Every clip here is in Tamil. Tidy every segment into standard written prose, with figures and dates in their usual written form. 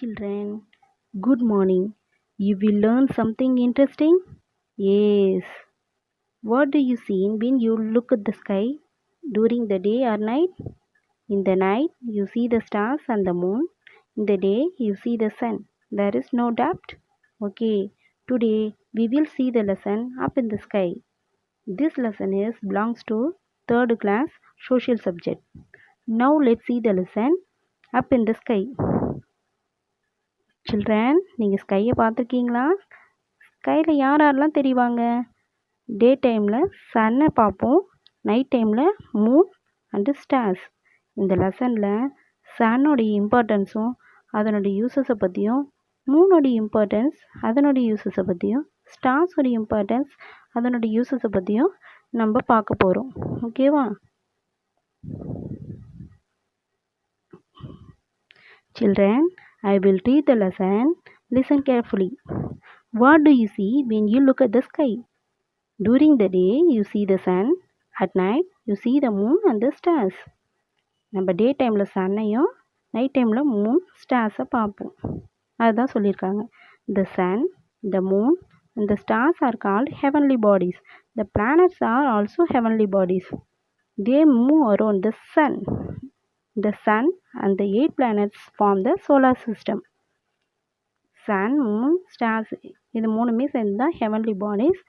children. Good morning. You will learn something interesting? Yes. What do you see when you look at the sky during the day or night? In the night, you see the stars and the moon. In the day, you see the sun. There is no doubt. Okay, today we will see the lesson up in the sky. This lesson is belongs to third class social subject. Now let's see the lesson up in the sky. Children நீங்கள் ஸ்கையை பார்த்துருக்கீங்களா? ஸ்கையில் யார் யாரெல்லாம் தெரிவாங்க? டே டைமில் சன்னை பார்ப்போம், நைட் டைமில் மூன் அண்டு ஸ்டார்ஸ். இந்த லெசனில் சன்னோடைய இம்பார்ட்டன்ஸும் அதனுடைய யூசஸை பற்றியும், மூனோடைய இம்பார்ட்டன்ஸ் அதனுடைய யூசஸை பற்றியும், ஸ்டார்ஸோடைய இம்பார்ட்டன்ஸ் அதனுடைய யூசஸை பற்றியும் நம்ம பார்க்க போகிறோம். ஓகேவா? Children, I will read the lesson. Listen carefully. What do you see when you look at the sky? During the day, you see the sun. At night, you see the moon and the stars. நம்ம டே டைமில் சன்னையும் நைட் டைமில் மூன் ஸ்டார்ஸை பார்ப்போம். அதுதான் சொல்லியிருக்காங்க. The sun, the moon and the stars are called heavenly bodies. The planets are also heavenly bodies. They move around the sun. The sun and the 8 planets form the solar system. Sun, moon, stars இது மூணுமே சேர்ந்து தான் ஹெவன்லி பாடிஸ்.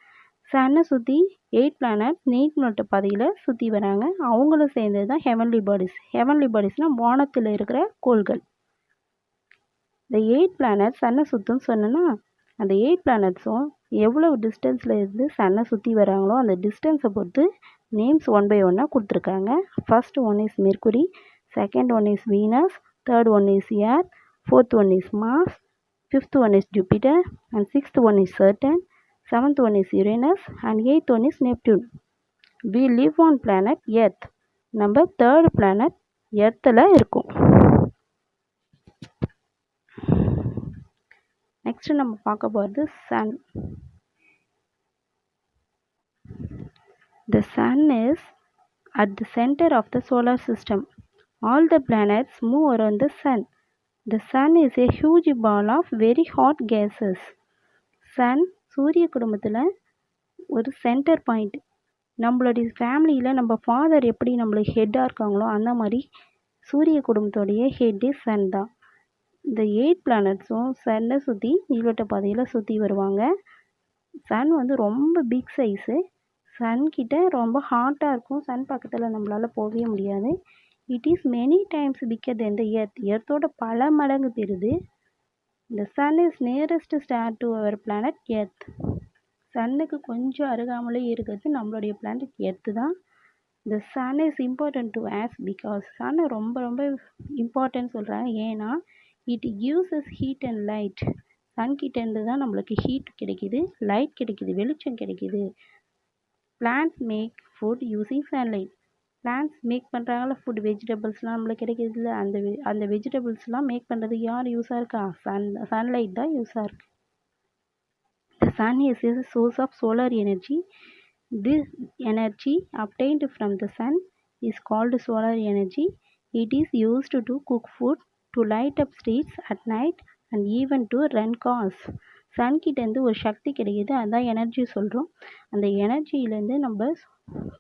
சன்னை சுற்றி 8 பிளானட் நீர்மட்ட பாதையில் சுற்றி வராங்க. அவங்களும் சேர்ந்தது தான் ஹெவன்லி பாடிஸ். ஹெவன்லி பாடிஸ்னால் வானத்தில் இருக்கிற கோள்கள். இந்த 8 பிளானட் சன்னை சுற்றுன்னு சொன்னோன்னா, அந்த 8 பிளானட்ஸும் எவ்வளோ டிஸ்டன்ஸில் இருந்து சன்னை சுற்றி வராங்களோ அந்த டிஸ்டன்ஸை பொறுத்து நேம்ஸ் ஒன் பை ஒன்னாக கொடுத்துருக்காங்க. First one is mercury, second one is Venus, third one is Earth, fourth one is Mars, fifth one is Jupiter, and sixth one is Saturn, seventh one is Uranus, and eighth one is Neptune. We live on planet Earth. நம்ம third planet Earthல இருக்கும். Next நம்ம பார்க்க போகிறது Sun. The Sun is at the center of the solar system. All the planets move around the sun. The sun is a huge ball of very hot gases. Sun சூரிய குடும்பத்தில் ஒரு சென்டர் பாயிண்ட். நம்மளுடைய ஃபேமிலியில் நம்ம ஃபாதர் எப்படி நம்மளுக்கு ஹெட்டாக இருக்காங்களோ அந்த மாதிரி சூரிய குடும்பத்தோடைய ஹெட்டு சன் தான். இந்த 8 பிளானட்ஸும் சன்னை சுற்றி நீள்வட்ட பாதையில் சுற்றி வருவாங்க. சன் வந்து ரொம்ப பிக் சைஸு. சன் கிட்ட ரொம்ப ஹாட்டாக இருக்கும். சன் பக்கத்தில் நம்மளால் போகவே முடியாது. It is many times bigger than the earth. எர்த்தோட பல மடங்கு பெருது. The sun is nearest star to our planet earth. சன்னுக்கு கொஞ்சம் அருகாமலே இருக்கிறது நம்மளுடைய பிளானட் எர்த்து தான். The sun is important to us because sun ரொம்ப ரொம்ப இம்பார்ட்டன்ட் சொல்கிறாங்க. ஏன்னா it gives us heat and light. Sun கிட்டேருந்து தான் நம்மளுக்கு ஹீட் கிடைக்கிது, லைட் கிடைக்கிது, வெளிச்சம் கிடைக்கிது. Plants make food using sunlight. Plants make பண்ணுறாங்களா ஃபுட், வெஜிடபிள்ஸ்லாம் நம்மளுக்கு கிடைக்கிது இல்லை, அந்த வெஜிடபிள்ஸ்லாம் மேக் பண்ணுறது யார் யூஸாக இருக்கா? சன்லைட் தான் யூஸாக இருக்குது. The sun is a source of solar energy. This energy obtained from the sun is called solar energy. It is used to cook food, to light up streets at night and even to run cars. சன்கிட்டேருந்து ஒரு சக்தி கிடைக்கிது, அதுதான் எனர்ஜி சொல்கிறோம். அந்த எனர்ஜியிலேருந்து நம்ம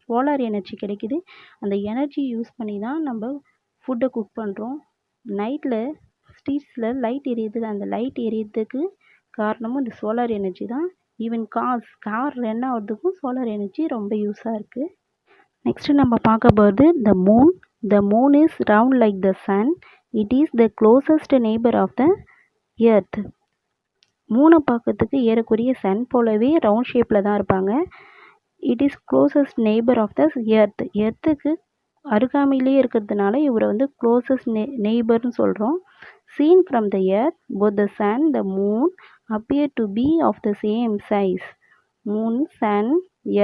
சோலார் எனர்ஜி கிடைக்கிது. அந்த எனர்ஜி யூஸ் பண்ணி தான் நம்ம ஃபுட்டை குக் பண்ணுறோம். நைட்டில் ஸ்ட்ரீட்ஸில் லைட் எரியுது, அந்த லைட் எரியறதுக்கு காரணமும் இந்த சோலார் எனர்ஜி தான். ஈவன் கார் ரன் ஆகிறதுக்கும் சோலார் எனர்ஜி ரொம்ப யூஸாக இருக்குது. நெக்ஸ்ட்டு நம்ம பார்க்க போகிறது the moon. The moon is round like the sun. It is the closest neighbour of the earth. மூணை பார்க்கறதுக்கு ஏறக்குரிய சன் போலவே ரவுண்ட் ஷேப்பில் தான் இருப்பாங்க. It is closest neighbour of the earth. எர்த்துக்கு அருகாமையிலே இருக்கிறதுனால இவரை வந்து க்ளோசஸ்ட் நெய்பர்னு சொல்கிறோம். Seen from the earth both the sun the Moon appear to be of the same size. Moon, sun,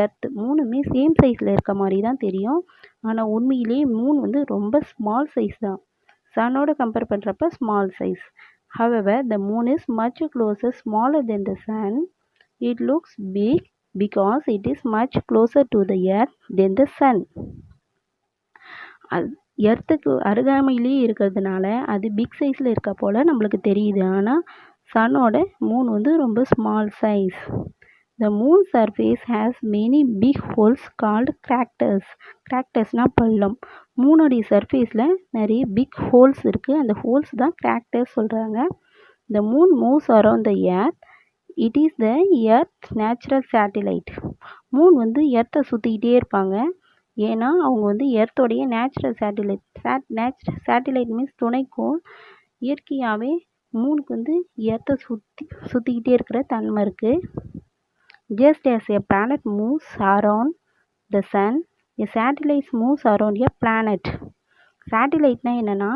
earth மூணுமே சேம் சைஸில் இருக்க மாதிரி தான் தெரியும். ஆனால் உண்மையிலே மூன் வந்து ரொம்ப ஸ்மால் சைஸ் தான். சன்னோட கம்பேர் பண்ணுறப்ப small size. However, the moon is much closer, smaller than the sun. It looks big because it is much closer to the earth than the sun. எர்த்துக்கு அருகாமையிலேயே இருக்கிறதுனால அது பிக் சைஸில் இருக்க போல் நம்மளுக்கு தெரியுது. ஆனால் சன்னோட மூன் வந்து ரொம்ப small size. The moon surface has many big holes called craters. Cratersனால் பள்ளம். மூணுடைய சர்ஃபேஸில் நிறைய பிக் ஹோல்ஸ் இருக்குது. அந்த ஹோல்ஸ் தான் கிராக்டர்ஸ் சொல்கிறாங்க. The moon moves around the earth. It is the earth's natural satellite. Moon வந்து எர்த்தை சுற்றிக்கிட்டே இருப்பாங்க. ஏன்னா அவங்க வந்து எர்த்தோடைய நேச்சுரல் சேட்டிலைட் மீன்ஸ் துணைக்கும் இயற்கையாகவே மூனுக்கு வந்து எர்த்தை சுற்றிக்கிட்டே இருக்கிற தன்மை இருக்குது. Just as a planet moves around the sun, a satellite moves around a planet. சேட்டிலைட்னா என்னென்னா,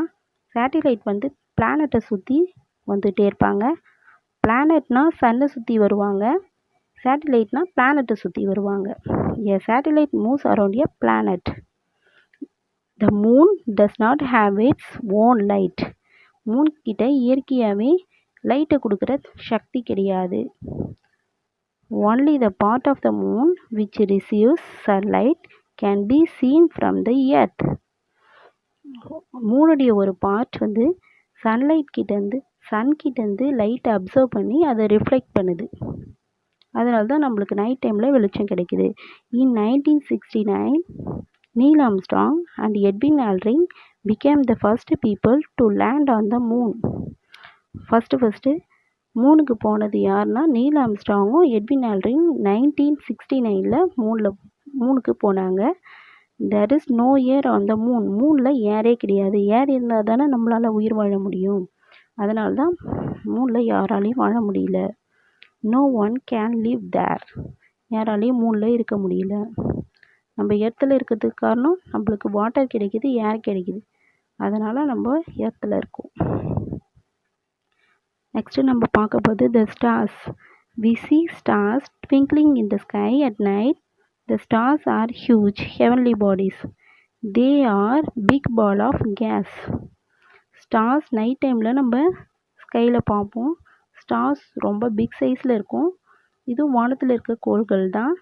சேட்டிலைட் வந்து பிளானட்டை சுற்றி வந்துகிட்டே இருப்பாங்க. பிளானட்னா சன்னை சுற்றி வருவாங்க. சேட்டிலைட்னா பிளானட்டை சுற்றி வருவாங்க. A satellite moves around a planet. The moon does not have its own light. Moon கிட்ட இயற்கையாகவே லைட்டை கொடுக்குற சக்தி கிடையாது. Only the part of the moon which receives sunlight can be seen from the earth. மூணுடைய ஒரு பார்ட் வந்து சன் கிட்டேருந்து லைட்டை அப்சர்வ் பண்ணி அதை ரிஃப்ளெக்ட் பண்ணுது. அதனால தான் நம்மளுக்கு நைட் டைமில் வெளிச்சம் கிடைக்குது. In 1969, Neil Armstrong and Edwin Aldrin became the first people to land on the moon. First மூனுக்கு போனது யாருன்னா நீல் ஆம்ஸ்ட்ராங்கும் எட்வின் ஆல்ட்ரின் 1969 மூனுக்கு போனாங்க. There is no air on the moon. மூனில் ஏரே கிடையாது. ஏர் இருந்தால் தானே நம்மளால் உயிர் வாழ முடியும். அதனால தான் மூனில் யாராலையும் வாழ முடியல. No one can live there. யாராலையும் மூனில் இருக்க முடியல. நம்ம எர்த்தில் இருக்கிறதுக்கு காரணம் நம்மளுக்கு வாட்டர் கிடைக்கிது, ஏர் கிடைக்கிது. அதனால் நம்ம எர்த்தில் இருக்கோம். நெக்ஸ்ட்டு நம்ம பார்க்க போது the stars. We see stars twinkling in the sky at night. The stars are huge heavenly bodies. They are big ball of gas. Stars night டைமில் நம்ம ஸ்கையில் பார்ப்போம். ஸ்டார்ஸ் ரொம்ப பிக் சைஸில் இருக்கும். இதுவும் வானத்தில் இருக்க கோள்கள் தான்.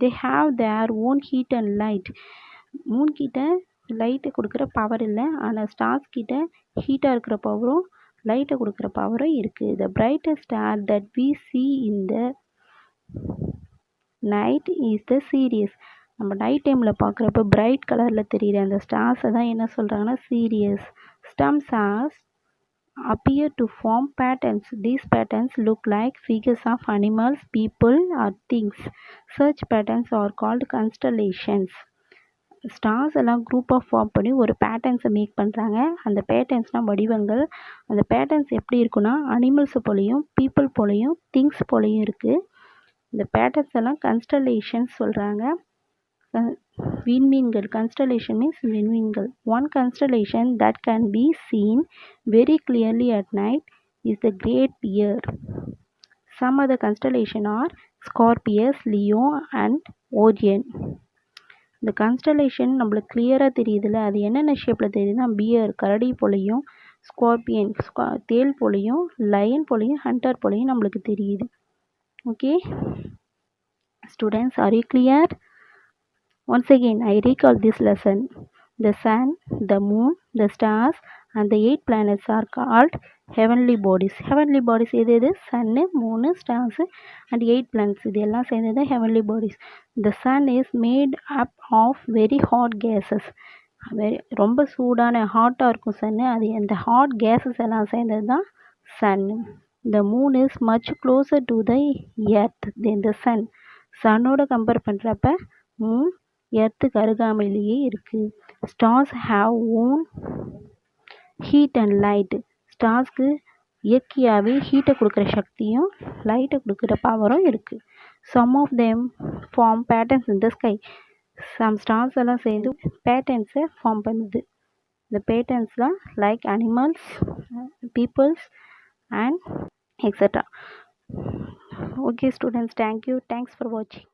They have their own heat and light. Moon கிட்ட லைட்டை கொடுக்குற பவர் இல்லை. ஆனால் ஸ்டார்ஸ் கிட்ட ஹீட்டாக இருக்கிற பவரும் லைட்டை கொடுக்குற பவரும் இருக்குது. The brightest star that we see in the night is the Sirius. நம்ம நைட் டைமில் பார்க்குறப்ப பிரைட் கலரில் தெரியுற அந்த ஸ்டார்ஸை தான் என்ன சொல்கிறாங்கன்னா Sirius. Some stars appear to form patterns. These patterns look like figures of animals, people or things. Such patterns are called constellations. Stars எல்லாம் குரூப்பாக ஃபார்ம் பண்ணி ஒரு பேட்டர்ன்ஸை மேக் பண்ணுறாங்க. அந்த பேட்டர்ன்ஸ்னால் வடிவங்கள். அந்த பேட்டர்ன்ஸ் எப்படி இருக்குன்னா அனிமல்ஸை போலையும் பீப்புள் போலையும் திங்ஸ் போலையும் இருக்குது. இந்த பேட்டர்ன்ஸ் எல்லாம் கன்ஸ்டலேஷன்ஸ் சொல்கிறாங்க. விண்மீன்கள். கன்ஸ்டலேஷன் மீன்ஸ் விண்மீன்கள். One constellation that can be seen very clearly at night is the Great Bear. Some other constellations are Scorpius, Leo and Orion. இந்த கன்ஸ்டலேஷன் நம்மளுக்கு கிளியராக தெரியுதுல்ல, அது என்னென்ன ஷேப்பில் தெரியுதுன்னா பியர் கரடி போலையும், ஸ்கார்பியன் தேல் போலையும், லயன் போலையும், ஹண்டர் போலையும் நம்மளுக்கு தெரியுது. Okay students, are you clear? Once again, I recall this lesson. The sun, the moon, the stars and the 8 planets are called heavenly bodies. Heavenly bodies எது? sun, moon, stars and 8 planets. இது எல்லாம் சேர்ந்தது heavenly bodies. The sun is made up of very hot gases. ரொம்ப சூடான ஹாட்டாக இருக்கும் சன்னு. அது அந்த ஹாட் கேஸஸ் எல்லாம் சேர்ந்தது தான் sun. The moon is much closer to the earth than the sun. சன்னோட கம்பேர் பண்ணுறப்ப மூன் எர்த்துக்கு அருகாமையிலேயே இருக்குது. Stars have own heat and light. ஸ்டார்ஸ்க்கு இயற்கையாகவே ஹீட்டை கொடுக்குற சக்தியும் லைட்டை கொடுக்குற பவரும் இருக்குது. Some of them form patterns in the sky. Some stars எல்லாம் சேர்ந்து பேட்டர்ன்ஸை ஃபார்ம் பண்ணுது. இந்த பேட்டர்ன்ஸ்லாம் like animals, peoples and extra. Okay students, thank you. Thanks for வாட்சிங்.